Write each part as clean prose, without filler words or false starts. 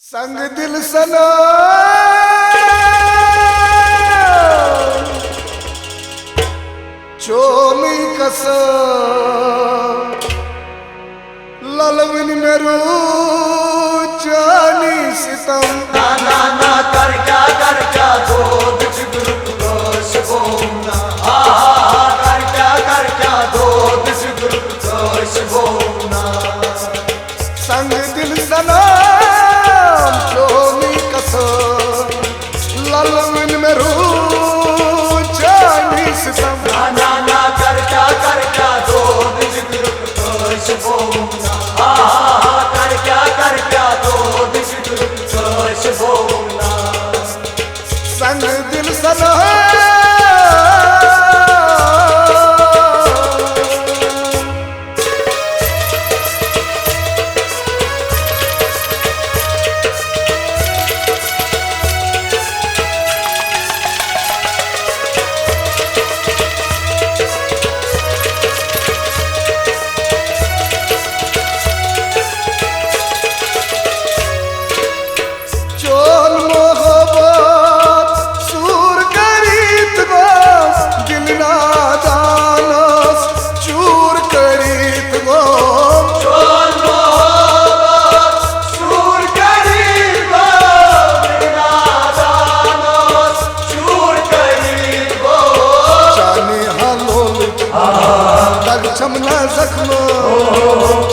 संग दिल सना चोली कस ललविन मेरू जानी सितम ना ना ना कर क्या दो दिस बोना कर क्या दो दिस बोना संग दिल सना चोली कस ललविन मेरू जानी सितम ना ना कर क्या दो दिस बोना कर क्या दो दिस बोना संग दिल सना छमना जख्म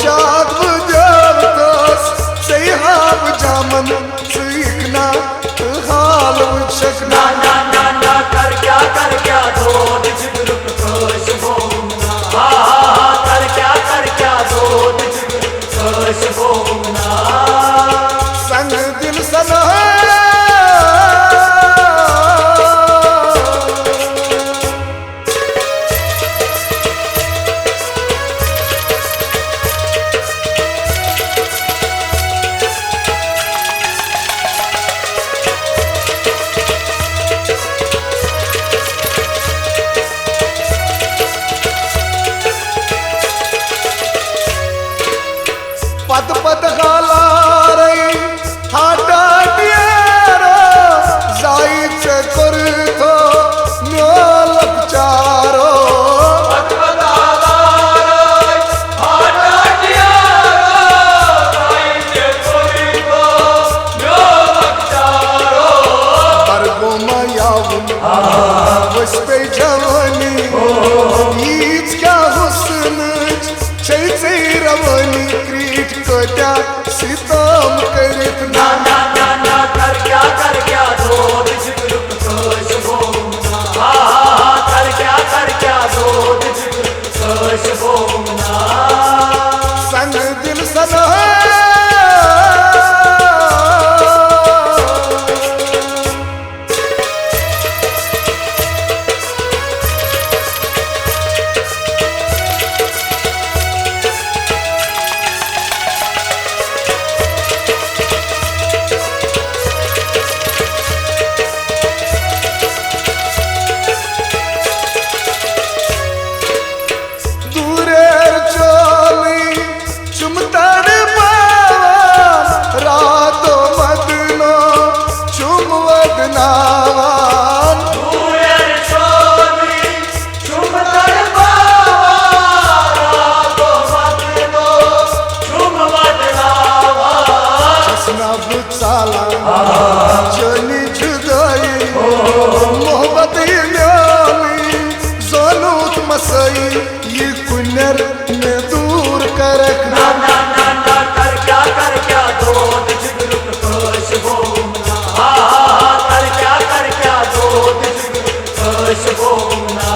चाक बुझावतस सही हाब जामन सीखना हाल शकना ना ना ना कर क्या दो दिस बोना कर क्या दो दिस बोना संग दिल सना पद पद गाला रई हाटा डियारो जाईच करतो म्योलक चारो पद पद गाला रई हाटा डियारो जाईच करतो म्योलक चारो बरगो मायावन वस्पे जवानी ईच क्या हुस्न छै रवानी क्रीट कट्या सितम करित ना ना ना ना कर क्या दो दिस बोना कर क्या दो दिस बोना संग दिल सना चली जुदाई मोहब्बत न्याली जोनूत मसई ये कुनर में दूर करक ना ना ना ना कर क्या दो दिस बोना कर क्या दो दिस बोना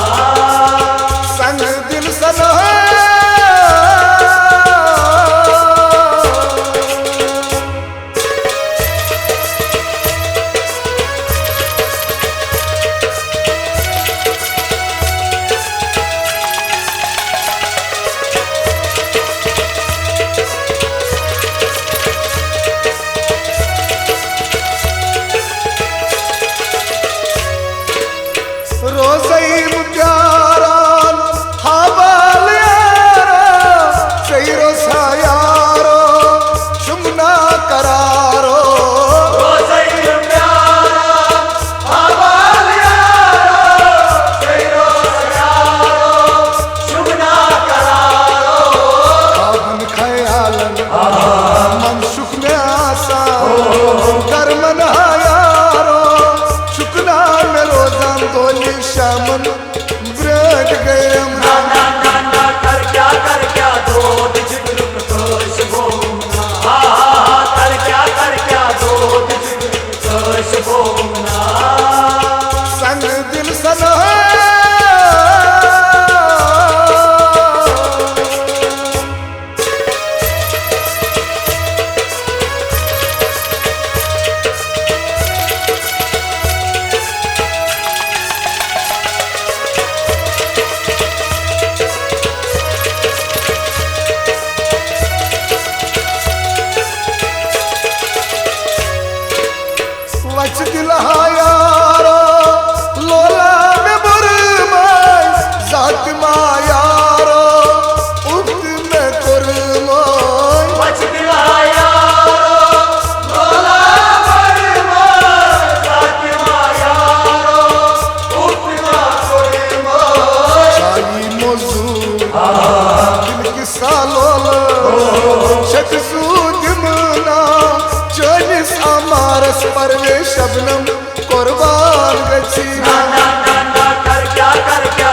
संग दिल सना करुन ब्रट गयम ना ना ना ना कर क्या दूध जिगरू कश बोना कर क्या दूध जिगरू कश बोना संग दिल सना वच दिल यारो लोला में बुरमाय जात मायारो उक्त में कुरमाय बच दिला यारो लोला बरमाय फातिमा यारो उतना कुरमाय शाही मौजूद दिल की सालोल शख्सूद मना चौबीस अमारस परवे शबनम कुर्बान गची ना ना ना ना कर क्या